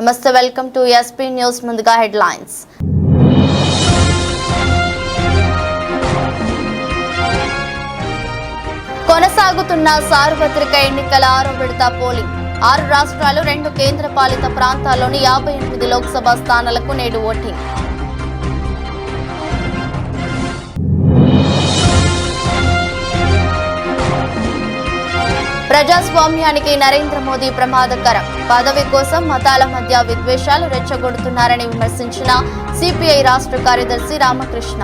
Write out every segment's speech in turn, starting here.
నమస్తే, welcome to SP news. ముందుగా headlines. కొనసాగుతున్న సార్వత్రిక ఎన్నికల 6వ విడత పోలింగ్. 6 రాష్ట్రాలు 2 కేంద్రపాలిత ప్రాంతాల్లోని 58 లోక్సభ స్థానాలకు నేడు ఓటింగ్. ప్రజాస్వామ్యానికి నరేంద్ర మోదీ ప్రమాదకరం. పదవి కోసం మతాల మధ్య విద్వేషాలు రెచ్చగొడుతున్నారని విమర్శించిన సిపిఐ రాష్ట్ర కార్యదర్శి రామకృష్ణ.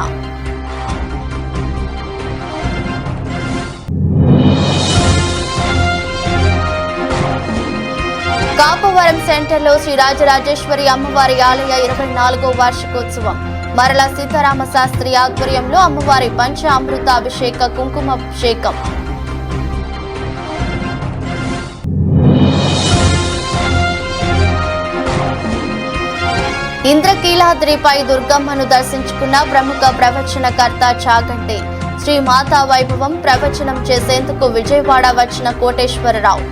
కాపవరం సెంటర్లో శ్రీ రాజరాజేశ్వరి అమ్మవారి ఆలయ 24వ వార్షికోత్సవం. మరల సీతారామ శాస్త్రి ఆధ్వర్యంలో అమ్మవారి పంచ అమృత అభిషేక కుంకుమాభిషేకం. ఇంద్రకీలాద్రిపై దుర్గమ్మను దర్శించుకున్న ప్రముఖ ప్రవచనకర్త చాగంటి. శ్రీ మాతా వైభవం ప్రవచనం చేసేందుకు విజయవాడ వచ్చిన కోటేశ్వరరావు.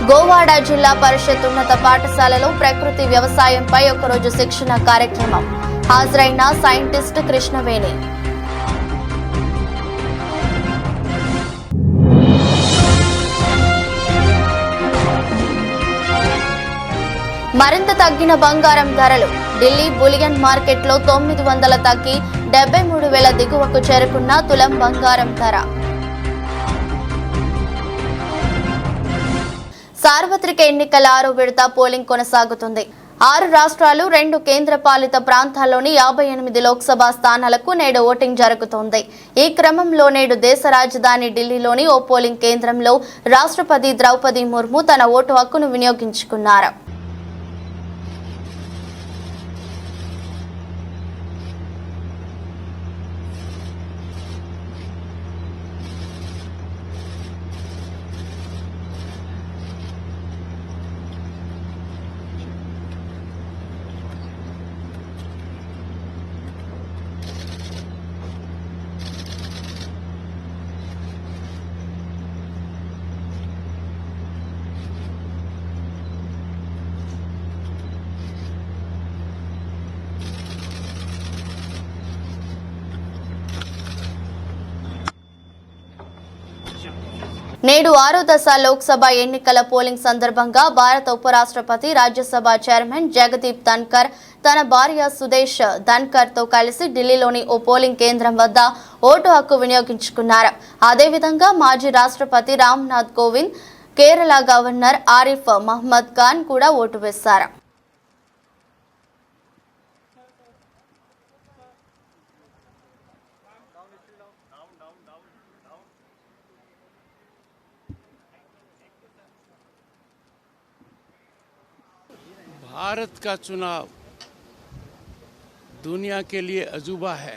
గోవాడ జిల్లా పరిషత్ ఉన్నత పాఠశాలలో ప్రకృతి వ్యవసాయంపై ఒకరోజు శిక్షణ కార్యక్రమం. హాజరైన సైంటిస్ట్ కృష్ణవేణి. మరింత తగ్గిన బంగారం ధరలు. ఢిల్లీ బులియన్ మార్కెట్లో 900 తగ్గి 73,000 దిగువకు చేరుకున్న తులం బంగారం ధర. సార్వత్రిక ఎన్నికల 6వ విడత పోలింగ్ కొనసాగుతుంది. 6 రాష్ట్రాలు 2 కేంద్రపాలిత ప్రాంతాల్లోని 58 లోక్సభ స్థానాలకు నేడు ఓటింగ్ జరుగుతోంది. ఈ క్రమంలో నేడు దేశ రాజధాని ఢిల్లీలోని ఓ పోలింగ్ కేంద్రంలో రాష్ట్రపతి ద్రౌపది ముర్ము తన ఓటు హక్కును వినియోగించుకున్నారు. నేడు 6వ దశ లోక్సభ ఎన్నికల పోలింగ్ సందర్భంగా భారత ఉపరాష్ట్రపతి, రాజ్యసభ చైర్మన్ జగదీప్ ధన్కర్ తన భార్య సుదేశ్ ధన్కర్ తో కలిసి ఢిల్లీలోని ఓ పోలింగ్ కేంద్రం వద్ద ఓటు హక్కు వినియోగించుకున్నారు. అదేవిధంగా మాజీ రాష్ట్రపతి రామ్నాథ్ కోవింద్, కేరళ గవర్నర్ ఆరిఫ్ మహ్మద్ ఖాన్ కూడా ఓటు వేశారు. भारत का चुनाव दुनिया के लिए अजूबा है.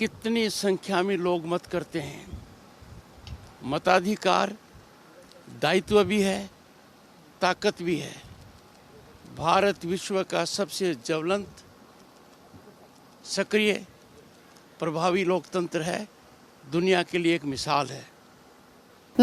कितनी संख्या में लोग मत करते हैं. मताधिकार दायित्व भी है, ताकत भी है. भारत विश्व का सबसे ज्वलंत, सक्रिय, प्रभावी लोकतंत्र है. दुनिया के लिए एक मिसाल है.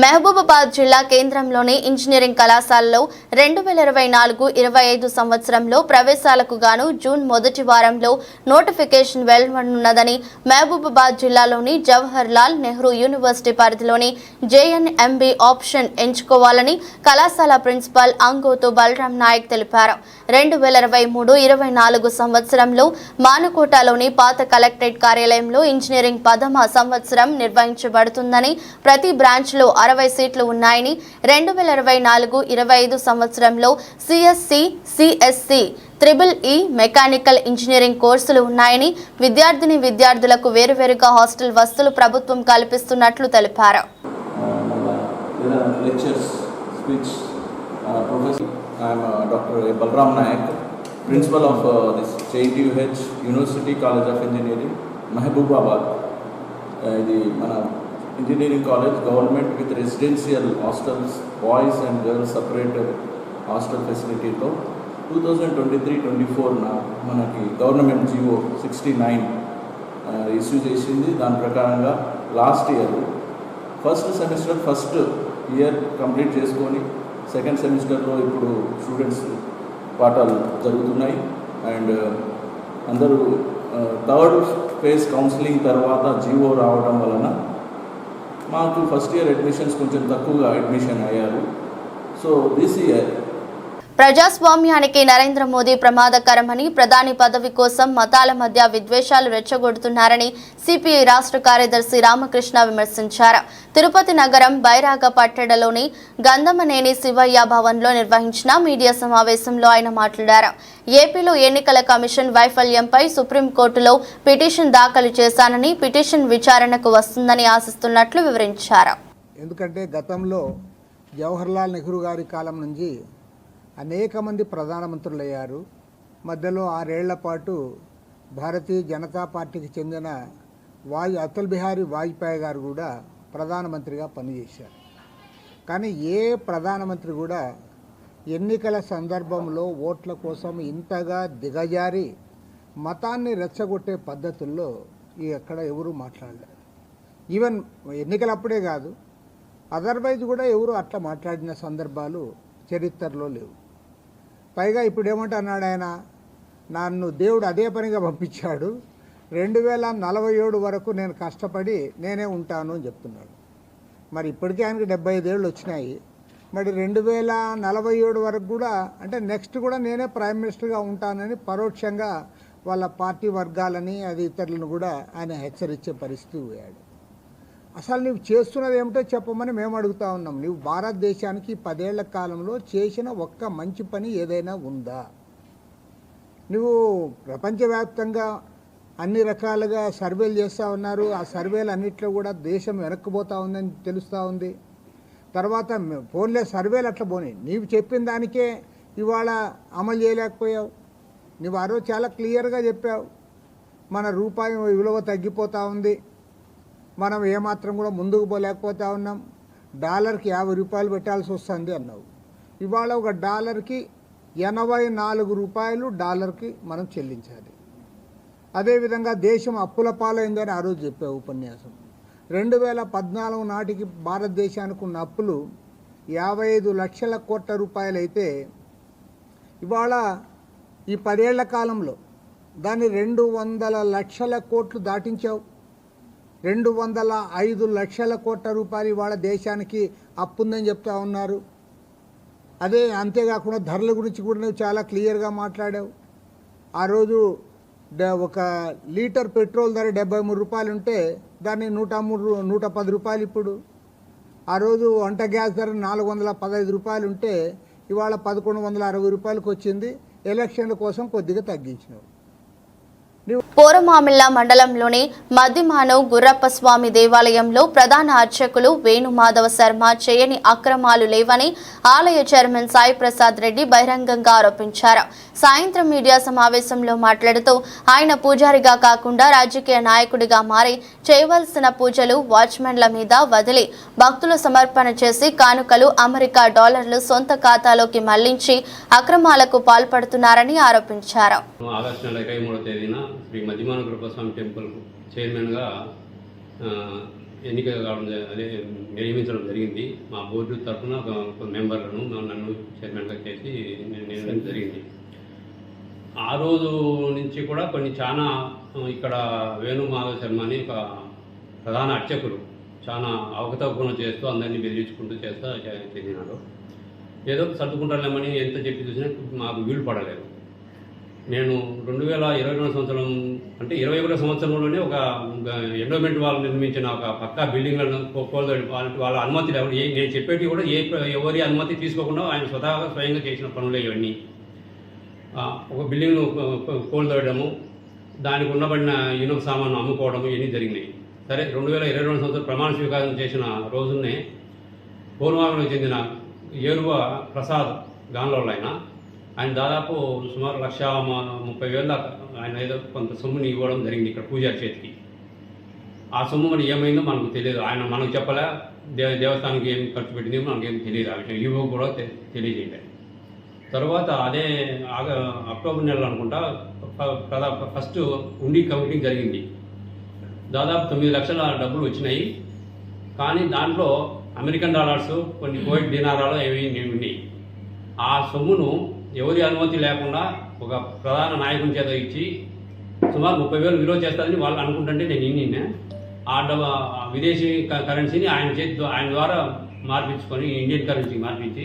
మహబూబాబాద్ జిల్లా కేంద్రంలోని ఇంజనీరింగ్ కళాశాలలో 2024-25 సంవత్సరంలో ప్రవేశాలకు గాను జూన్ మొదటి వారంలో నోటిఫికేషన్ వెలువడనున్నదని మహబూబాబాద్ జిల్లాలోని జవహర్ లాల్ నెహ్రూ యూనివర్సిటీ పరిధిలోని జేఎన్ఎంబీ ఆప్షన్ ఎంచుకోవాలని కళాశాల ప్రిన్సిపల్ అంగోతు బలరాం నాయక్ తెలిపారు. 2023-24 సంవత్సరంలో మానుకోటలోని పాత కలెక్టరేట్ కార్యాలయంలో ఇంజనీరింగ్ 10వ సంవత్సరం నిర్వహించబడుతుందని, ప్రతి బ్రాంచ్లో 60 సీట్లు ఉన్నాయని, 2024-25 సంవత్సరంలో CSC, CSC, EEE mechanical engineering కోర్సులు ఉన్నాయని, విద్యార్థులకు వేరువేరుగా హాస్టల్ వసతులు ప్రభుత్వం కల్పిస్తున్నట్లు తెలిపారు. Dr. Balram Nayak, Principal of this JTUH University College of Engineering, Mahbubabad. The engineering college, government with residential hostels, boys and girls separated hostel facility. 2023-24 మనకి government GO 69 issue చేసింది. దాని ప్రకారంగా last year first year complete చేసుకొని second సెమిస్టర్లో ఇప్పుడు students పాఠాలు జరుగుతున్నాయి. And అందరూ థర్డ్ ఫేజ్ కౌన్సిలింగ్ తర్వాత జియో రావడం వలన మాకు ఫస్ట్ ఇయర్ అడ్మిషన్స్ కొంచెం తక్కువగా అడ్మిషన్ అయ్యారు. సో దిస్ ఇయర్ ప్రజాస్వామ్యానికి నరేంద్ర మోదీ ప్రమాదకరమని, ప్రధాని పదవి కోసం మతాల మధ్య విద్వేషాలు రెచ్చగొడుతున్నారని సిపిఐ రాష్ట్ర కార్యదర్శి రామకృష్ణ విమర్శించారు. తిరుపతి నగరం బైరాగపట్టణలోని గంధమనేని శివయ్య భవన్లో నిర్వహించిన మీడియా సమావేశంలో ఆయన మాట్లాడారు. ఏపీలో ఎన్నికల కమిషన్ వైఫల్యంపై సుప్రీంకోర్టులో పిటిషన్ దాఖలు చేశానని, పిటిషన్ విచారణకు వస్తుందని ఆశిస్తున్నట్లు వివరించారు. ఎందుకంటే గతంలో జవహర్లాల్ నెహ్రూ గారి కాలం నుంచి అనేక మంది ప్రధానమంత్రులు అయ్యారు. మధ్యలో 6 ఏళ్ల పాటు భారతీయ జనతా పార్టీకి చెందిన అటల్ బిహారీ వాజ్పేయి గారు కూడా ప్రధానమంత్రిగా పనిచేశారు. కానీ ఏ ప్రధానమంత్రి కూడా ఎన్నికల సందర్భంలో ఓట్ల కోసం ఇంతగా దిగజారి మతాన్ని రెచ్చగొట్టే పద్ధతుల్లో ఎక్కడ ఎవరు మాట్లాడలేరు. ఈవెన్ ఎన్నికలప్పుడే కాదు, అదర్వైజ్ కూడా ఎవరు అట్లా మాట్లాడిన సందర్భాలు చరిత్రలో లేవు. పైగా ఇప్పుడు ఏమంటున్నాడు ఆయన, నన్ను దేవుడు అదే పనిగా పంపించాడు, 2047 వరకు నేను కష్టపడి నేనే ఉంటాను అని చెప్తున్నాడు. మరి ఇప్పటికే ఆయనకి 75 ఏళ్ళు వచ్చినాయి. మరి 2047 వరకు కూడా అంటే నెక్స్ట్ కూడా నేనే ప్రైమ్ మినిస్టర్గా ఉంటానని పరోక్షంగా వాళ్ళ పార్టీ వర్గాలని అది ఇతరులను కూడా ఆయన హెచ్చరించే పరిస్థితి పోయాడు. అసలు నువ్వు చేస్తున్నది ఏమిటో చెప్పమని మేము అడుగుతా ఉన్నాం. నువ్వు భారతదేశానికి 10 ఏళ్ల కాలంలో చేసిన ఒక్క మంచి పని ఏదైనా ఉందా? నువ్వు ప్రపంచవ్యాప్తంగా అన్ని రకాలుగా సర్వేలు చేస్తూ ఉన్నారు. ఆ సర్వేలు అన్నింటిలో కూడా దేశం వెనక్కిపోతూ ఉందని తెలుస్తూ ఉంది. తర్వాత ఫోన్లే సర్వేలు అట్లా పోనీ, నీవు చెప్పిన దానికే ఇవాళ అమలు చేయలేకపోయావు. నువ్వు ఆ రోజు చాలా క్లియర్గా చెప్పావు, మన రూపాయి విలువ తగ్గిపోతూ ఉంది, మనం ఏమాత్రం కూడా ముందుకు పోలేకపోతా ఉన్నాం, డాలర్కి 50 రూపాయలు పెట్టాల్సి వస్తుంది అన్నావు. ఇవాళ ఒక డాలర్కి 84 రూపాయలు డాలర్కి మనం చెల్లించాలి. అదేవిధంగా దేశం అప్పుల పాలైందని ఆ రోజు చెప్పావు ఉపన్యాసం. 2014 నాటికి భారతదేశానికి ఉన్న అప్పులు 55 లక్షల కోట్ల రూపాయలు అయితే ఇవాళ ఈ 10 ఏళ్ల కాలంలో దాన్ని 200 లక్షల కోట్లు దాటించావు. 205 లక్షల కోట్ల రూపాయలు ఇవాళ దేశానికి అప్పు ఉందని చెప్తా ఉన్నారు. అదే అంతేకాకుండా ధరల గురించి కూడా నువ్వు చాలా క్లియర్గా మాట్లాడావు. ఆ రోజు ఒక లీటర్ పెట్రోల్ ధర 73 రూపాయలు ఉంటే దాన్ని 110 రూపాయలు ఇప్పుడు. ఆ రోజు వంట గ్యాస్ ధర 415 రూపాయలు ఉంటే ఇవాళ 1160 రూపాయలకు వచ్చింది. ఎలక్షన్ల కోసం కొద్దిగా తగ్గించినావు. పోరమామిళ్ళ మండలంలోని మద్దిమానవ్ గుర్రప్ప స్వామి దేవాలయంలో ప్రధాన అర్చకులు వేణుమాధవ శర్మ చేయని అక్రమాలు లేవని ఆలయ చైర్మన్ సాయి ప్రసాద్ రెడ్డి బహిరంగంగా ఆరోపించారు. సాయంత్రం మీడియా సమావేశంలో మాట్లాడుతూ ఆయన పూజారిగా కాకుండా రాజకీయ నాయకుడిగా మారి చేయవలసిన పూజలు వాచ్మెన్ల మీద వదిలి భక్తులు సమర్పణ చేసి కానుకలు అమెరికా డాలర్లు సొంత ఖాతాలోకి మళ్లించి అక్రమాలకు పాల్పడుతున్నారని ఆరోపించారు. శ్రీ మద్దిమాన గుర్రప్ప స్వామి టెంపుల్ చైర్మన్గా ఎన్నిక కావడం నియమించడం జరిగింది. మా బోర్డు తరఫున ఒక మెంబర్లను నన్ను చైర్మన్గా చేసి నియమించడం జరిగింది. ఆ రోజు నుంచి కూడా కొన్ని చాలా ఇక్కడ వేణుమాధవ శర్మ అని ఒక ప్రధాన అర్చకులు చాలా అవకతవకలు చేస్తూ అందరినీ బెదిరించుకుంటూ చేస్తూ చెందినాడు. ఏదో సర్దుకుంటాలేమని ఎంత చెప్పి చూసినా మాకు వీలు పడలేదు. నేను 2022 సంవత్సరం అంటే 21 సంవత్సరంలోనే ఒక ఎండోమెంట్ వాళ్ళు నిర్మించిన ఒక పక్కా బిల్డింగ్లను వాళ్ళ అనుమతి లేవు. నేను చెప్పేటి కూడా ఎవరి అనుమతి తీసుకోకుండా ఆయన స్వయంగా చేసిన పనులే ఇవన్నీ. ఒక బిల్డింగ్ను కోల్దోయడము, దానికి ఉండబడిన ఇనుప సామాను అమ్ముకోవడము ఇవన్నీ జరిగినాయి. సరే 2022 సంవత్సరం ప్రమాణ స్వీకారం చేసిన రోజునే పూర్వాలకు చెందిన ఏరువ ప్రసాద్ గాన్లోళ్ళు ఆయన దాదాపు సుమారు 1,30,000 దాకా ఆయన ఏదో కొంత సొమ్ముని ఇవ్వడం జరిగింది ఇక్కడ పూజారి చేతికి. ఆ సొమ్ము మరి ఏమైందో మనకు తెలియదు. ఆయన మనకు చెప్పలే, దేవస్థానానికి ఏం ఖర్చు పెట్టింది మనకేం తెలియదు. ఆ విషయం ఈవో కూడా తెలియజేయలేదు. తర్వాత అదే అక్టోబర్ నెలలో అనుకుంటా ఫస్ట్ ఉండి కౌంటింగ్ జరిగింది. దాదాపు 9 లక్షల డబ్బులు వచ్చినాయి. కానీ దాంట్లో అమెరికన్ డాలర్స్, కొన్ని కువైట్ దినారాలు ఏవి ఉన్నాయి. ఆ సొమ్మును ఎవరి అనుమతి లేకుండా ఒక ప్రధాన నాయకుని చేత ఇచ్చి సుమారు 30,000 విలువ చేస్తారని వాళ్ళు అనుకుంటుంటే నేను ఆ విదేశీ కరెన్సీని ఆయన ద్వారా మార్పించుకొని ఇండియన్ కరెన్సీ మార్పించి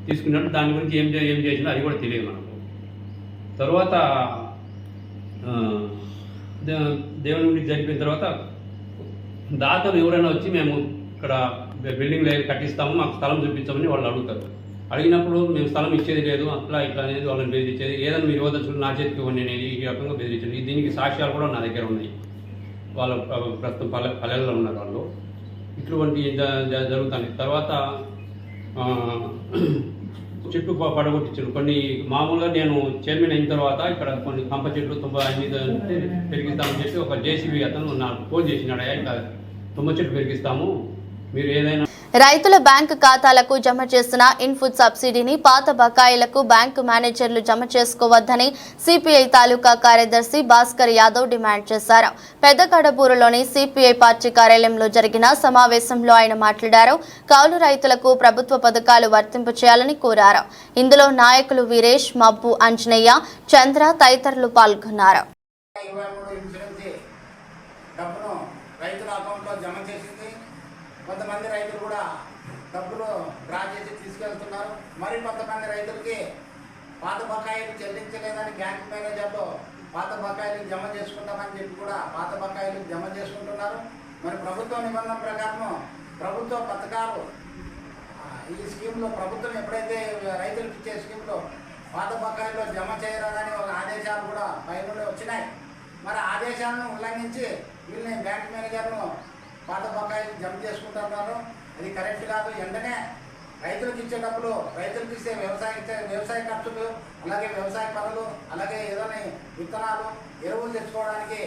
తీసుకున్నట్టు. దాని గురించి ఏం చేసినా అది కూడా తెలియదు మనకు. తర్వాత దేవుని గురించి జరిపిన తర్వాత దాతలు ఎవరైనా వచ్చి మేము ఇక్కడ బిల్డింగ్ కట్టిస్తాము, మాకు స్థలం చూపించామని వాళ్ళు అడుగుతారు. అడిగినప్పుడు మేము స్థలం ఇచ్చేది లేదు, అట్లా ఇట్లా అనేది వాళ్ళని బెదిరించేది. ఏదైనా మీరు ఇవ్వదలుచుకుని నా చేతికి ఇవ్వండి అనేది ఈ రకంగా బెదిరించేది. దీనికి సాక్ష్యాలు కూడా నా దగ్గర ఉన్నాయి. వాళ్ళ ప్రస్తుతం పల్లెల్లో ఉన్నారు వాళ్ళు. ఇటువంటి జరుగుతుంది. తర్వాత చెట్టు పడగొట్టించారు కొన్ని. మామూలుగా నేను చైర్మన్ అయిన తర్వాత ఇక్కడ కొన్ని కంప చెట్లు 95 పెరిగిస్తామని చెప్పి ఒక జేసీబీ అతను నాకు ఫోన్ చేసినాడు, ఇట్లా 90 చెట్లు పెరిగిస్తాము, మీరు ఏదైనా. రైతుల బ్యాంకు ఖాతాలకు జమ చేసిన ఇన్పుట్ సబ్సిడీని పాత బకాయిలకు బ్యాంకు మేనేజర్లు జమ చేసుకోవద్దని సిపిఐ తాలూకా కార్యదర్శి భాస్కర్ యాదవ్ డిమాండ్ చేశారు. పెద్దకడబూరులోని సిపిఐ పార్టీ కార్యాలయంలో జరిగిన సమావేశంలో ఆయన మాట్లాడారు. కౌలు రైతులకు ప్రభుత్వ పథకాలు వర్తింపు చేయాలని కోరారు. ఇందులో నాయకులు వీరేష్, మబ్బు, అంజనయ్య, చంద్ర తదితరులు పాల్గొన్నారు. కొంతమంది రైతులు కూడా డబ్బులు డ్రా చేసి తీసుకెళ్తున్నారు. మరి కొంతమంది రైతులకి పాత బకాయిలు చెల్లించలేదని బ్యాంక్ మేనేజర్లు పాత బకాయిలు జమ చేసుకుంటామని చెప్పి కూడా పాత బకాయిలు జమ చేసుకుంటున్నారు. మరి ప్రభుత్వ నిబంధన ప్రకారం ప్రభుత్వ పథకాలు ఈ స్కీమ్లో ప్రభుత్వం ఎప్పుడైతే రైతులకు ఇచ్చే స్కీమ్లో పాత బకాయిల్లో జమ చేయరాదని ఒక ఆదేశాలు కూడా పైనుండి వచ్చినాయి. మరి ఆదేశాలను ఉల్లంఘించి వీళ్ళని బ్యాంక్ మేనేజర్ను పాత బకాయిలు జమ చేసుకుంటున్నారు. అది కరెక్ట్ కాదు. వెంటనే రైతులకు ఇచ్చే డబ్బులు, రైతులకు ఇచ్చే వ్యవసాయ ఖర్చులు, అలాగే వ్యవసాయ పనులు, అలాగే ఏదైనా విత్తనాలు, ఎరువులు తెచ్చుకోవడానికి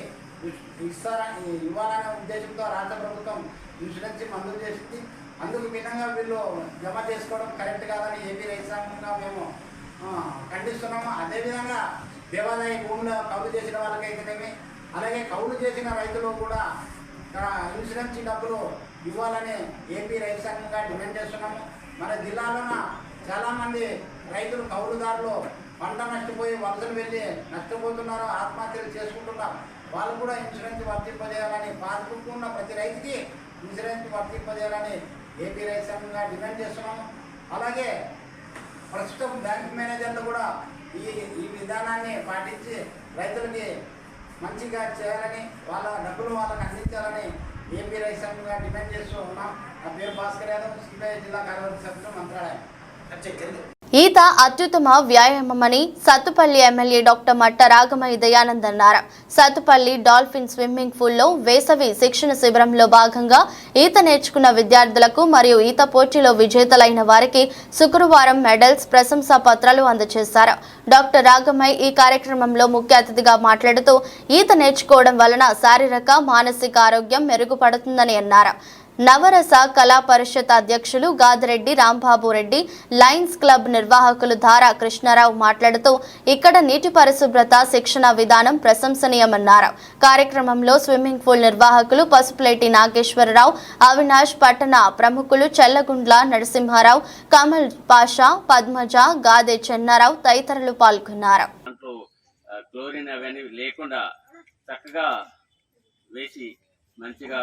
ఇవ్వాలనే ఉద్దేశంతో రాష్ట్ర ప్రభుత్వం ఇన్సూరెన్స్ మంజూరు చేసింది. అందుకు భిన్నంగా వీళ్ళు జమ చేసుకోవడం కరెక్ట్ కాదని ఏపీ రైతాంగంగా మేము ఖండిస్తున్నాము. అదేవిధంగా దేవాదాయ భూములు కౌలు చేసిన వాళ్ళకైతేనేమి, అలాగే కౌలు చేసిన రైతులు కూడా ఇన్సూరెన్స్ డబ్బులు ఇవ్వాలని ఏపీ రైతు సంఘంగా డిమాండ్ చేస్తున్నాము. మన జిల్లాలోన చాలామంది రైతులు కౌలుదారులు పంట నష్టపోయి వలసలు వెళ్ళి నష్టపోతున్నారు, ఆత్మహత్యలు చేసుకుంటున్నారు. వాళ్ళు కూడా ఇన్సూరెన్స్ వర్తింపజేయాలని, పాల్గొన్న ప్రతి రైతుకి ఇన్సూరెన్స్ వర్తింపజేయాలని ఏపీ రైతు సంఘంగా డిమాండ్ చేస్తున్నాము. అలాగే ప్రస్తుతం బ్యాంక్ మేనేజర్లు కూడా ఈ విధానాన్ని పాటించి రైతులకి మంచిగా చేయాలని, వాళ్ళ డబ్బులు వాళ్ళకి అందించాలని ఏపీ రైతు సంఘంగా డిమాండ్ చేస్తూ ఉన్నాం. నా పేరు భాస్కర్ యాదవ్, సిపిఐ జిల్లా కార్యవర్గ సభ్యులు, మంత్రాలయం. ఈత అత్యుత్తమ వ్యాయామమని సత్తుపల్లి ఎమ్మెల్యే డాక్టర్ మట్ట రాగమయ్య దయానంద్ అన్నారు. సత్తుపల్లి డాల్ఫిన్ స్విమ్మింగ్ పూల్లో వేసవి శిక్షణ శిబిరంలో భాగంగా ఈత నేర్చుకున్న విద్యార్థులకు మరియు ఈత పోటీలో విజేతలైన వారికి శుక్రవారం మెడల్స్, ప్రశంసా పత్రాలు అందజేశారు. డాక్టర్ రాగమయ్య ఈ కార్యక్రమంలో ముఖ్య అతిథిగా మాట్లాడుతూ ఈత నేర్చుకోవడం వలన శారీరక, మానసిక ఆరోగ్యం మెరుగుపడుతుందని అన్నారు. నవరస కళా పరిషత్ అధ్యక్షులు గాదిరెడ్డి రాంబాబు రెడ్డి, లయన్స్ క్లబ్ నిర్వాహకులు ధారా కృష్ణారావు మాట్లాడుతూ ఇక్కడ నీటి పరిశుభ్రత శిక్షణ విధానం ప్రశంసనీయమన్నారు. కార్యక్రమంలో స్విమ్మింగ్ పూల్ నిర్వాహకులు పసుపులేటి నాగేశ్వరరావు, అవినాష్, పట్టణ ప్రముఖులు చెల్లగుండ్ల నరసింహారావు, కమల్ పాషా, పద్మజ, గాదే చెన్నారావు తదితరులు పాల్గొన్నారు. క్లోరిన్ అవన్నీ లేకుండా చక్కగా వేసి మంచిగా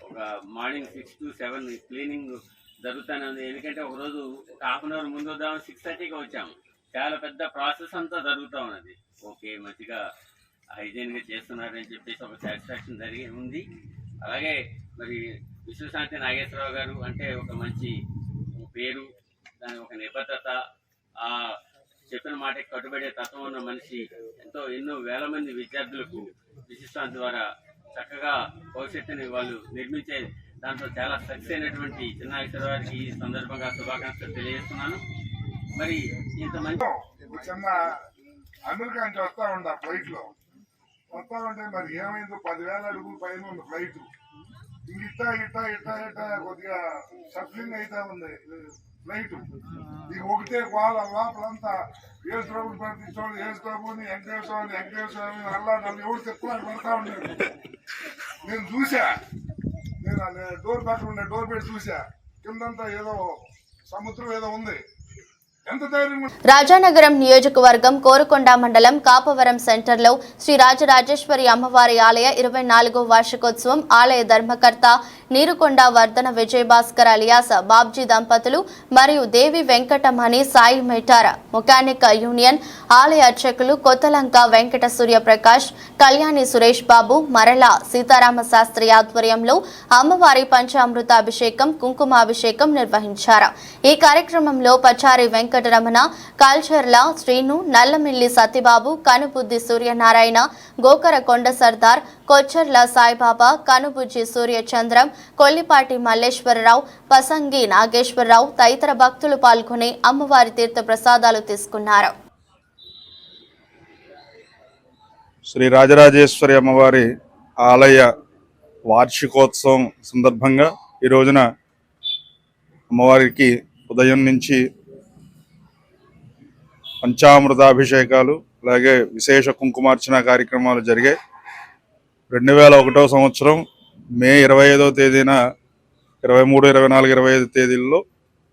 ఒక మార్నింగ్ 6 to 7 క్లీనింగ్ జరుగుతూనే ఉంది. ఎందుకంటే ఒకరోజు హాఫ్ అన్ అవర్ ముందు వద్దాం, 6:30కి వచ్చాము. చాలా పెద్ద ప్రాసెస్ అంతా జరుగుతూ ఉన్నది. ఓకే, మంచిగా హైజీన్గా చేస్తున్నారని చెప్పేసి ఒక సాటిస్ఫాక్షన్ జరిగి ఉంది. అలాగే మరి విశ్వశాంతి నాగేశ్వరరావు గారు అంటే ఒక మంచి పేరు, దాని ఒక నిబద్ధత, ఆ చెప్పిన మాటకి కట్టుబడే తత్వం ఉన్న మనిషి. ఎన్నో వేల మంది విద్యార్థులకు విశ్వశాంతి ద్వారా చక్కగా భవిష్యత్తుని వాళ్ళు నిర్మించే దాంట్లో చాలా సక్సెస్ అయినటువంటి చిన్నాగేశ్వర గారికి ఈ సందర్భంగా శుభాకాంక్షలు తెలియజేస్తున్నాను. మరి ఇంతమంది చిన్న అమెరికా నుంచి వస్తా ఉంటా ఫ్లైట్ లో వస్తా ఉంటే మరి ఏమైందో 10,000 అడుగులు పైన ఉంది ఫ్లైట్. ఇట్టా ఇట్టా ఇట్టా ఇట్టా కొద్దిగా సఫరింగ్ అయితే ఉంది ఫ్లైట్. ఇది ఒకటే వాళ్ళ లోపలంతా ఏసుప్రభుని ప్రకటించోళ్ళు ఏసుప్రభుని వెంకటేశ్వర అల్లా నన్ను ఎవరు చెప్తున్నారు పడతా ఉండేది. నేను చూసా, నేను డోర్ పక్కన ఉండే డోర్ పెట్టి చూసా, కిందంతా ఏదో సముద్రం ఏదో ఉంది. రాజానగరం నియోజకవర్గం కోరుకొండ మండలం కాపవరం సెంటర్లో శ్రీ రాజరాజేశ్వరి అమ్మవారి ఆలయ 24వ వార్షికోత్సవం ఆలయ ధర్మకర్త నీరుకొండ వర్ధన విజయభాస్కర్ అలియాస్ బాబ్జీ దంపతులు మరియు దేవి వెంకటమణి సాయి మెటార్ మెకానిక్ యూనియన్ ఆలయ అర్చకులు కొత్తలంక వెంకట సూర్యప్రకాష్ కళ్యాణి సురేష్ బాబు మరల సీతారామ శాస్త్రి ఆధ్వర్యంలో అమ్మవారి పంచామృతాభిషేకం కుంకుమాభిషేకం నిర్వహించారు. ఈ కార్యక్రమంలో పచారి వెంకటరమణ, కాల్చర్ల శ్రీను, నల్లమిల్లి సత్యబాబు, కనుబుద్ది సూర్యనారాయణ, గోకర కొండ సర్దార్, కొచ్చర్ల సాయిబాబా, కనుబుజ్జి సూర్యచంద్రం, కొల్లిపాటి మల్లేశ్వరరావు, పసంగి నాగేశ్వరరావు తదితర భక్తులు పాల్గొని అమ్మవారి తీర్థ ప్రసాదాలు తీసుకున్నారు. శ్రీ రాజరాజేశ్వరి అమ్మవారి ఆలయ వార్షికోత్సవం సందర్భంగా ఈ రోజున అమ్మవారికి ఉదయం నుంచి పంచామృతాభిషేకాలు అలాగే విశేష కుంకుమార్చన కార్యక్రమాలు జరిగాయి. 2001వ సంవత్సరం మే 25వ తేదీన 23, 24, 25 తేదీల్లో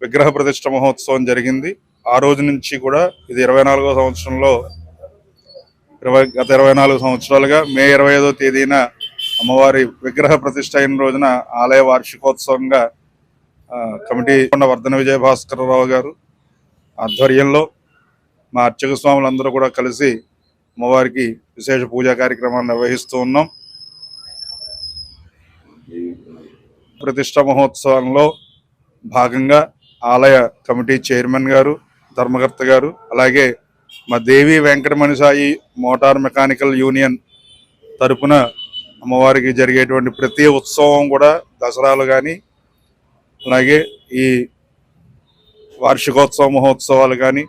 విగ్రహ ప్రతిష్ఠ మహోత్సవం జరిగింది. ఆ రోజు నుంచి కూడా ఇది 24వ సంవత్సరంలో గత 24 సంవత్సరాలుగా మే 25వ తేదీన అమ్మవారి విగ్రహ ప్రతిష్ఠ అయిన రోజున ఆలయ వార్షికోత్సవంగా కమిటీ వర్ధన విజయభాస్కరరావు గారు ఆధ్వర్యంలో మా అర్చక స్వాములందరూ కూడా కలిసి అమ్మవారికి విశేష పూజా కార్యక్రమాన్ని నిర్వహిస్తూ ఉన్నాం. ప్రతిష్ఠ మహోత్సవంలో భాగంగా ఆలయ కమిటీ చైర్మన్ గారు, ధర్మకర్త గారు, అలాగే మా Devi Venkatamani Sai motor mechanical union తరపున అమ్మవారికి జరిగేటువంటి ప్రతి ఉత్సవం కూడా దసరాలు కానీ అలాగే ఈ వార్షికోత్సవ మహోత్సవాలు కానీ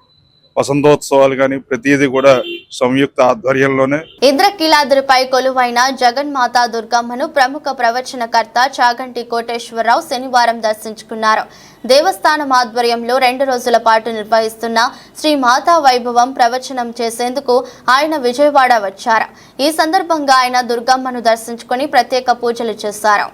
వసంతోత్సవాలు కానీ ప్రతిదీ కూడా సంయుక్త ఆధ్వర్యంలోనే. ఇంద్రకీలాద్రిపై కొలువైన జగన్మాతా దుర్గమ్మను ప్రముఖ ప్రవచనకర్త చాగంటి కోటేశ్వరరావు శనివారం దర్శించుకున్నారు. దేవస్థానం ఆధ్వర్యంలో 2 రోజుల పాటు నిర్వహిస్తున్న శ్రీ మాతా వైభవం ప్రవచనం చేసేందుకు ఆయన విజయవాడ వచ్చారు. ఈ సందర్భంగా ఆయన దుర్గమ్మను దర్శించుకుని ప్రత్యేక పూజలు చేశారు.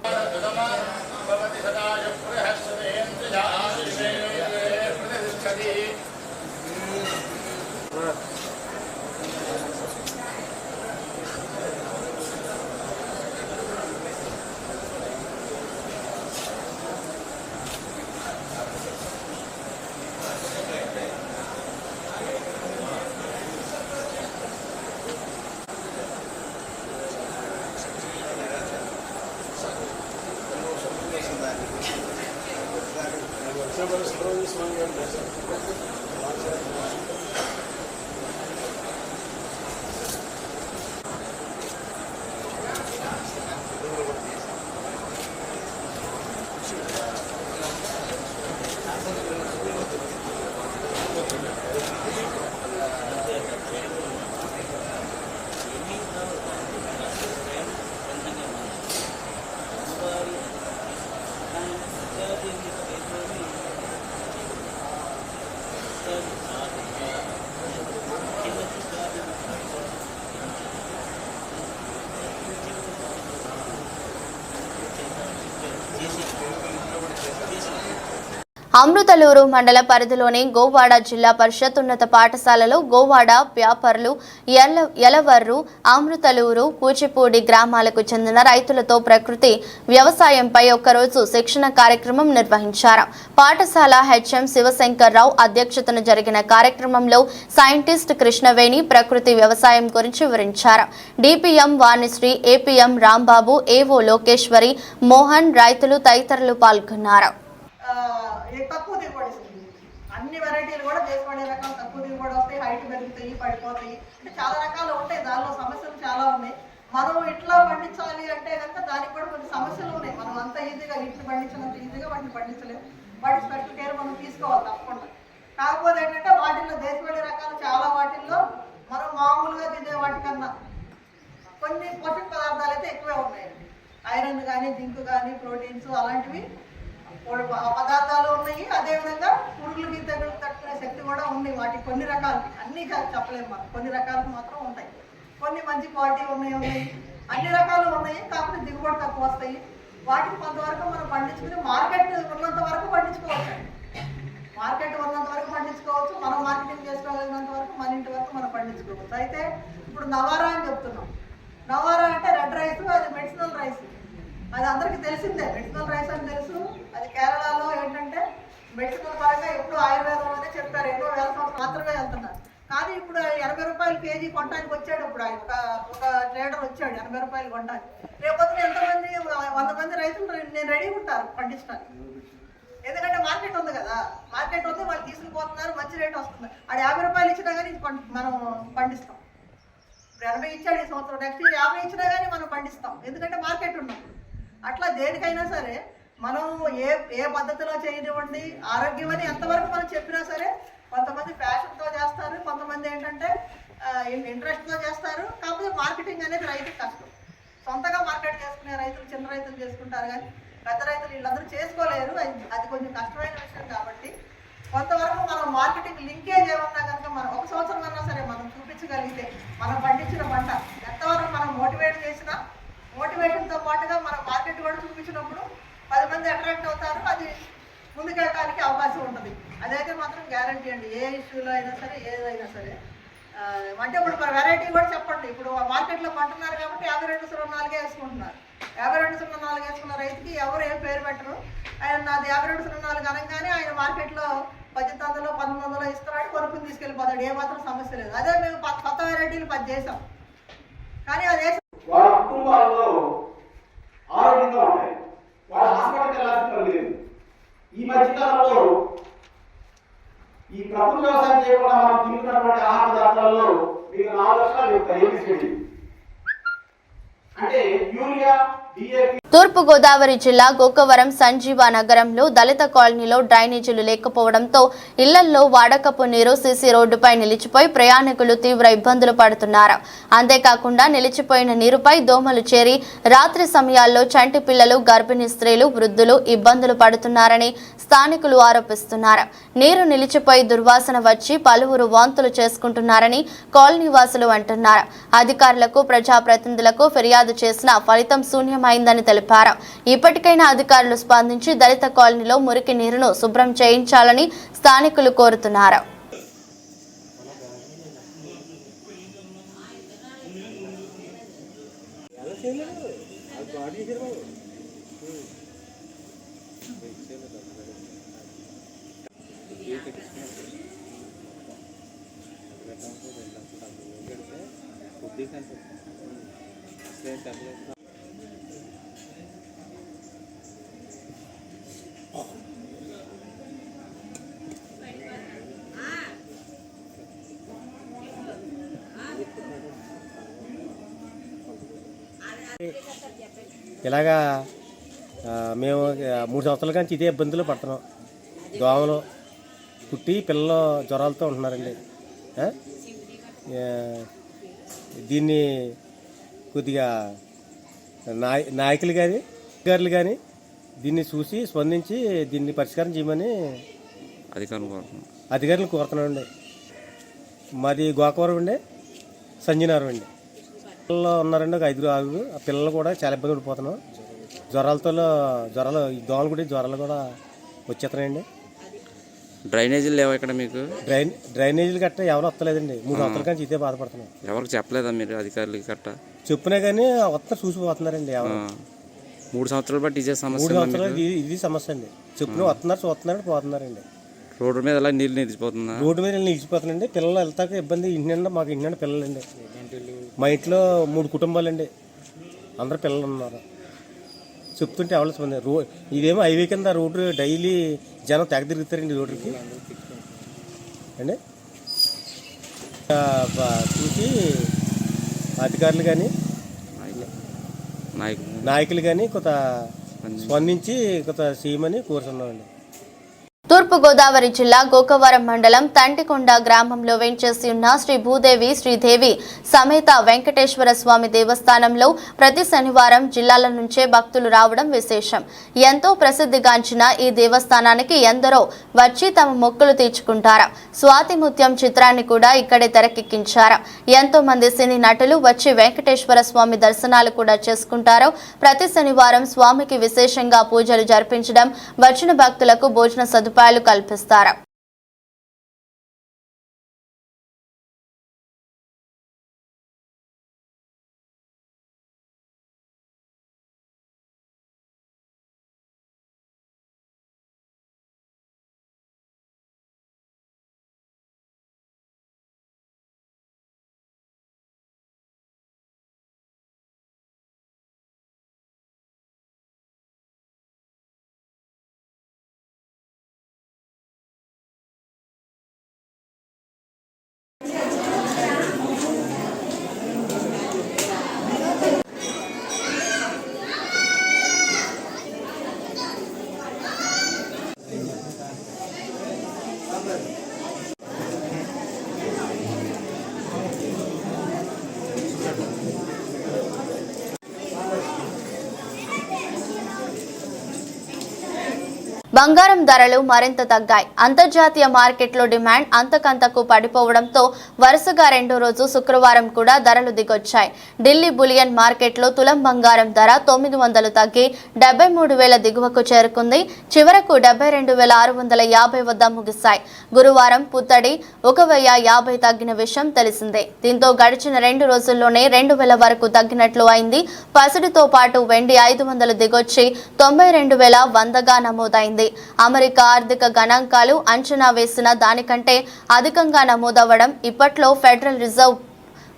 అమృతలూరు మండల పరిధిలోని గోవాడ జిల్లా పరిషత్ ఉన్నత పాఠశాలలో గోవాడ వ్యాపారులు యలవర్రు, అమృతలూరు, కూచిపూడి గ్రామాలకు చెందిన రైతులతో ప్రకృతి వ్యవసాయంపై ఒక్కరోజు శిక్షణ కార్యక్రమం నిర్వహించారు. పాఠశాల హెచ్ఎం శివశంకర్రావు అధ్యక్షతన జరిగిన కార్యక్రమంలో సైంటిస్ట్ కృష్ణవేణి ప్రకృతి వ్యవసాయం గురించి వివరించారు. డిపిఎం వాణిశ్రీ, ఏపీఎం రాంబాబు, ఏవో లోకేశ్వరి, మోహన్, రైతులు తదితరులు పాల్గొన్నారు. తక్కువ దిగుబడి వస్తుంది. అన్ని వెరైటీలు కూడా దేశవాళీ రకాలు తక్కువ దిగుబడి వస్తాయి, హైట్ పెరుగుతాయి, పడిపోతాయి, అంటే చాలా రకాలు ఉంటాయి. దానిలో సమస్యలు చాలా ఉన్నాయి. మనం ఇట్లా పండించాలి అంటే కనుక దానికి కూడా కొన్ని సమస్యలు ఉన్నాయి. మనం అంత ఈజీగా ఇట్లు పండించినంత ఈజీగా వాటిని పండించలేము. వాటి స్పెషల్ కేర్ మనం తీసుకోవాలి తప్పకుండా. కాకపోతే ఏంటంటే వాటిల్లో దేశవాళీ రకాలు చాలా వాటిల్లో మనం మామూలుగా తినే వాటికన్నా కొన్ని పోషక పదార్థాలు అయితే ఎక్కువే ఉన్నాయండి. ఐరన్ కానీ, జింక్ కానీ, ప్రోటీన్స్ అలాంటివి పదార్థాలు ఉన్నాయి. అదేవిధంగా పురుగులకి తట్టుకునే శక్తి కూడా ఉంది వాటికి. కొన్ని రకాలకి, అన్నీ చెప్పలేము మనం, కొన్ని రకాలకు మాత్రం ఉంటాయి. కొన్ని మంచి క్వాలిటీ ఉన్నాయి, అన్ని రకాలు ఉన్నాయి. కాకపోతే దిగుబడి తక్కువ వస్తాయి. వాటికి కొంతవరకు మనం పండించుకుని మార్కెట్ ఉన్నంత వరకు పండించుకోవచ్చు. మార్కెట్ ఉన్నంత వరకు పండించుకోవచ్చు. మనం మార్కెటింగ్ చేసుకోగలిగినంత వరకు మన ఇంటి వరకు మనం పండించుకోవచ్చు. అయితే ఇప్పుడు నవారా అని చెప్తున్నాం. నవారా అంటే రెడ్ రైస్, అది మెడిసినల్ రైస్. అది అందరికీ తెలిసిందే, మెడిసినల్ రైస్ అని తెలుసు. అది కేరళలో ఏంటంటే మెడిసినల్ పరంగా ఎప్పుడు ఆయుర్వేదంలోనే చెప్పారు. ఎన్నో వేల సంవత్సరాలు మాత్రమే వెళ్తున్నారు. కానీ ఇప్పుడు 80 రూపాయలు కేజీ కొనడానికి వచ్చాడు. ఇప్పుడు ఆయన ఒక ట్రేడర్ వచ్చాడు 80 రూపాయలు కొనడానికి. రేపొద్దున ఎంతమంది 100 మంది రైతులు నేను రెడీ ఉంటారు పండించడానికి. ఎందుకంటే మార్కెట్ ఉంది కదా, మార్కెట్ ఉంది, వాళ్ళు తీసుకుపోతున్నారు, మంచి రేట్ వస్తుంది. అది 50 రూపాయలు ఇచ్చినా కానీ మనం పండిస్తాం. ఇప్పుడు 80 ఇచ్చాడు ఈ సంవత్సరం, నెక్స్ట్ ఇయర్ 50 ఇచ్చినా కానీ మనం పండిస్తాం. ఎందుకంటే మార్కెట్ ఉన్నప్పుడు. అట్లా దేనికైనా సరే మనం ఏ పద్ధతిలో చేయనివ్వండి, ఆరోగ్యం అని ఎంతవరకు మనం చెప్పినా సరే, కొంతమంది ఫ్యాషన్తో చేస్తారు, కొంతమంది ఏంటంటే ఇంట్రెస్ట్తో చేస్తారు. కాకపోతే మార్కెటింగ్ అనేది రైతుకి కష్టం. సొంతగా మార్కెట్ చేసుకునే రైతులు, చిన్న రైతులు చేసుకుంటారు, కానీ పెద్ద రైతులు వీళ్ళందరూ చేసుకోలేరు. అది కొంచెం కష్టమైన విషయం. కాబట్టి కొంతవరకు మనం మార్కెటింగ్ లింకేజ్ ఏమన్నా కనుక మనం ఒక సంవత్సరం అన్నా సరే మనం చూపించగలిగితే, మనం పండించిన పంట ఎంతవరకు మనం మోటివేట్ చేసినా, మోటివేషన్తో పాటుగా మనం మార్కెట్ కూడా చూపించినప్పుడు 10 మంది అట్రాక్ట్ అవుతారు. అది ముందుకెళ్ళడానికి అవకాశం ఉంటుంది. అదైతే మాత్రం గ్యారంటీ అండి. ఏ ఇష్యూలో అయినా సరే, ఏదైనా సరే. అంటే ఇప్పుడు మన వెరైటీ కూడా చెప్పండి. ఇప్పుడు మార్కెట్లో కొంటున్నారు కాబట్టి 5204 వేసుకుంటున్నారు. 5204 వేసుకున్న రైతుకి ఎవరు ఏం పేరు పెట్టరు. ఆయన నాది 5204 అనగానే ఆయన మార్కెట్లో 1800, 1900 ఇస్తున్నాడు, కొనుక్కుని తీసుకెళ్ళిపోతాడు. ఏమాత్రం సమస్య లేదు. అదే మేము కొత్త వెరైటీలు 10 చేసాం. కానీ అదే వాళ్ళ కుటుంబాల్లో ఆరోగ్యంగా ఉంటాయి. వాళ్ళ హాస్పిటల్కి వెళ్ళాల్సిన పని లేదు. ఈ మధ్యకాలంలో ఈ ప్రకృతి వ్యవసాయం చేయకుండా మనం తింటున్నటువంటి ఆహార పదార్థాల్లో మీకు 4 లక్షలు ఏబిసిడి అంటే యూరియా, డిఏపి. తూర్పుగోదావరి జిల్లా గోకవరం సంజీవ నగరంలో దళిత కాలనీలో డ్రైనేజీలు లేకపోవడంతో ఇళ్లల్లో వాడకపు నీరు సీసీ రోడ్డుపై నిలిచిపోయి ప్రయాణికులు తీవ్ర ఇబ్బందులు పడుతున్నారు. అంతేకాకుండా నిలిచిపోయిన నీరుపై దోమలు చేరి రాత్రి సమయాల్లో చంటి పిల్లలు, గర్భిణీ స్త్రీలు, వృద్ధులు ఇబ్బందులు పడుతున్నారని స్థానికులు ఆరోపిస్తున్నారు. నీరు నిలిచిపోయి దుర్వాసన వచ్చి పలువురు వాంతులు చేసుకుంటున్నారని కాలనీ వాసులు అంటున్నారు. అధికారులకు, ప్రజాప్రతినిధులకు ఫిర్యాదు చేసినా ఫలితం శూన్యమైందని తెలిపారు. ఇప్పటికైనా అధికారులు స్పందించి దళిత కాలనీలో మురికి నీరును శుభ్రం చేయించాలని స్థానికులు కోరుతున్నారు. ఇలాగా మేము 3 సంవత్సరాల నుంచి ఇదే ఇబ్బందులు పడుతున్నాం. దోమలు కుట్టి పిల్లలు జ్వరాలతో ఉంటున్నారండి. దీన్ని కొద్దిగా నాయకులు కానీ, అధికారులు కానీ దీన్ని చూసి స్పందించి దీన్ని పరిష్కారం చేయమని అధికారులను కోరుతున్నామండి. మాది గోకవరం అండి, సంజీనగరం అండి. పిల్లలు ఉన్నారండి, ఒక 5-6. ఆ పిల్లలు కూడా చాలా ఇబ్బంది పడిపోతున్నాం. జ్వరాలు దోమలు కూడా జ్వరాలు కూడా వచ్చేస్తున్నాయండి. డ్రైనేజీలు లేవా ఇక్కడ మీకు? డ్రైనేజీలు గట్ట ఎవరు వస్తలేదండి. 3 సంవత్సరాల నుంచి ఇదే బాధపడుతున్నాం. ఎవరికి చెప్పలేదా మీరు అధికారులకి గట్ట? చెప్పినా కానీ వస్తా చూసిపోతున్నారండి. 3 సంవత్సరాలు బట్టి ఇదే సమస్య. 3 సంవత్సరాలు ఇది సమస్య అండి. చెప్పిన వస్తున్నారు, చూస్తున్నారు, పోతున్నారండి. రోడ్డు మీద ఎలా నీళ్ళు నిలిచిపోతుందా? రోడ్డు మీద నిలిచిపోతున్నాయండి. పిల్లలు వెళ్తాక ఇబ్బంది. ఇంటి నిండా మాకు ఇంటి నిండా పిల్లలండి. మా ఇంట్లో 3 కుటుంబాలండి. అందరు పిల్లలు ఉన్నారు. చెప్తుంటే ఎవరు స్పంది. ఇదేమో హైవే కింద రోడ్డు డైలీ జనం తెగ తిరుగుతారండి రోడ్డుకి అండి. చూసి అధికారులు కానీ, నాయకులు కానీ కొంత స్పందించి కొంత చేయమని కోరుతున్నామండి. తూర్పుగోదావరి జిల్లా గోకవరం మండలం తంటికొండ గ్రామంలో వెంచేసి ఉన్న శ్రీ భూదేవి శ్రీదేవి సమేత వెంకటేశ్వర స్వామి దేవస్థానంలో ప్రతి శనివారం జిల్లాల నుంచే భక్తులు రావడం విశేషం. ఎంతో ప్రసిద్ధిగాంచిన ఈ దేవస్థానానికి ఎందరో వచ్చి తమ మొక్కులు తీర్చుకుంటారు. స్వాతి ముత్యం చిత్రాన్ని కూడా ఇక్కడే తెరకెక్కించారు. ఎంతో మంది సినీ నటులు వచ్చి వెంకటేశ్వర స్వామి దర్శనాలు కూడా చేసుకుంటారు. ప్రతి శనివారం స్వామికి విశేషంగా పూజలు జరిపించడం, వచ్చిన భక్తులకు భోజన సదుపాయాలు కల్పిస్తారు. బంగారం ధరలు మరింత తగ్గాయి. అంతర్జాతీయ మార్కెట్లో డిమాండ్ అంతకంతకు పడిపోవడంతో వరుసగా రెండో రోజు శుక్రవారం కూడా ధరలు దిగొచ్చాయి. ఢిల్లీ బులియన్ మార్కెట్లో తులం బంగారం ధర 900 తగ్గి 73,000 దిగువకు చేరుకుంది. చివరకు 72,650 వద్ద ముగిశాయి. గురువారం పుత్తడి 1,050 తగ్గిన విషయం తెలిసిందే. దీంతో గడిచిన 2 రోజుల్లోనే 2,000 వరకు తగ్గినట్లు అయింది. పసిడితో పాటు వెండి 500 దిగొచ్చి 92,100గా నమోదైంది. అమెరికా ఆర్థిక గణాంకాలు అంచనా వేసిన దానికంటే అధికంగా నమోదవడం, ఇప్పట్లో ఫెడరల్ రిజర్వ్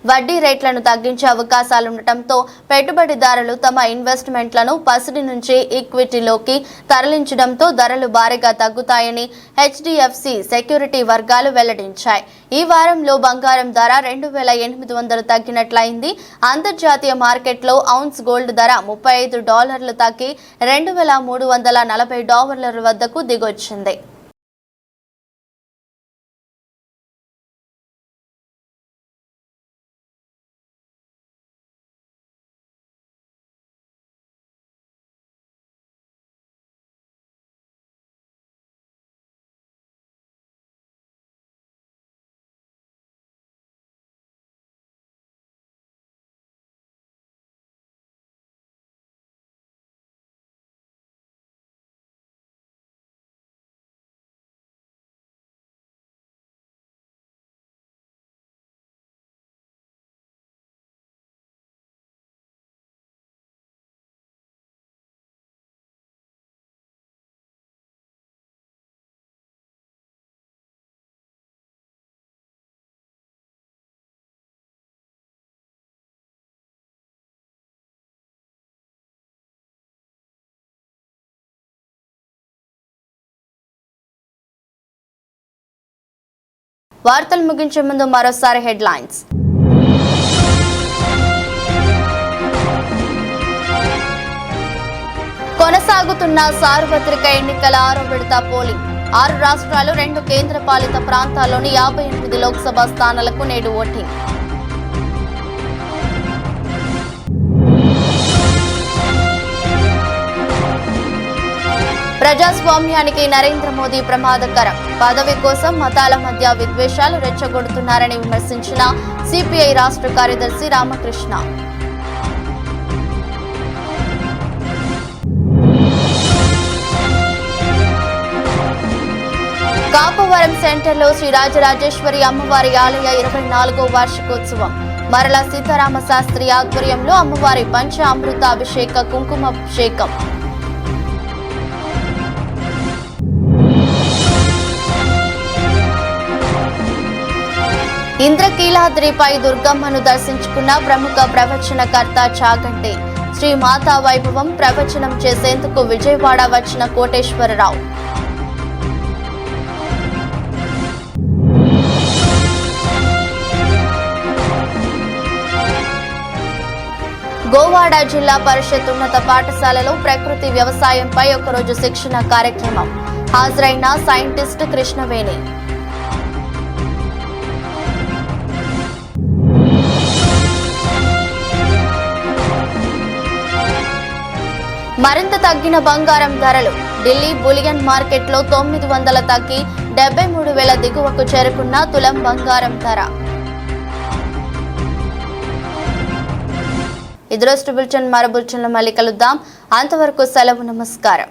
వడ్డీ రేట్లను తగ్గించే అవకాశాలుండటంతో పెట్టుబడిదారులు తమ ఇన్వెస్ట్మెంట్లను పసిడి నుంచి ఈక్విటీలోకి తరలించడంతో ధరలు భారీగా తగ్గుతాయని హెచ్డిఎఫ్సి సెక్యూరిటీ వర్గాలు వెల్లడించాయి. ఈ వారంలో బంగారం ధర 2,800 తగ్గినట్లయింది. అంతర్జాతీయ మార్కెట్లో ఔన్స్ గోల్డ్ ధర $35 తగ్గి $2,340 వద్దకు దిగొచ్చింది. వార్తలు ముగించే ముందు మరోసారి హెడ్లైన్స్. కొనసాగుతున్న సార్వత్రిక ఎన్నికల 6వ విడత పోలింగ్. 6 రాష్ట్రాలు 2 కేంద్రపాలిత ప్రాంతాల్లోని 58 లోక్సభ స్థానాలకు నేడు ఓటింగ్. ప్రజాస్వామ్యానికి నరేంద్ర మోదీ ప్రమాదకరం. పదవి కోసం మతాల మధ్య విద్వేషాలు రెచ్చగొడుతున్నారని విమర్శించిన సిపిఐ రాష్ట్ర కార్యదర్శి రామకృష్ణ. కాపవరం సెంటర్లో శ్రీ రాజరాజేశ్వరి అమ్మవారి ఆలయ 24వ వార్షికోత్సవం. మరల సీతారామ శాస్త్రి ఆధ్వర్యంలో అమ్మవారి పంచ అమృత అభిషేక కుంకుమాభిషేకం. ఇంద్రకీలాద్రిపై దుర్గమ్మను దర్శించుకున్న ప్రముఖ ప్రవచనకర్త చాగంటి. శ్రీ మాతా వైభవం ప్రవచనం చేసేందుకు విజయవాడ వచ్చిన కోటేశ్వరరావు. గోవాడ జిల్లా పరిషత్ ఉన్నత పాఠశాలలో ప్రకృతి వ్యవసాయంపై ఒకరోజు శిక్షణ కార్యక్రమం. హాజరైన సైంటిస్ట్ కృష్ణవేణి. మరింత తగ్గిన బంగారం ధరలు. ఢిల్లీ బులియన్ మార్కెట్లో 900 తగ్గి 73,000 దిగువకు చేరుకున్న తులం బంగారం ధర. ఇది రోజు బులెటిన్. మరో బులెటిన్లో మళ్ళీ కలుద్దాం. అంతవరకు సెలవు. నమస్కారం.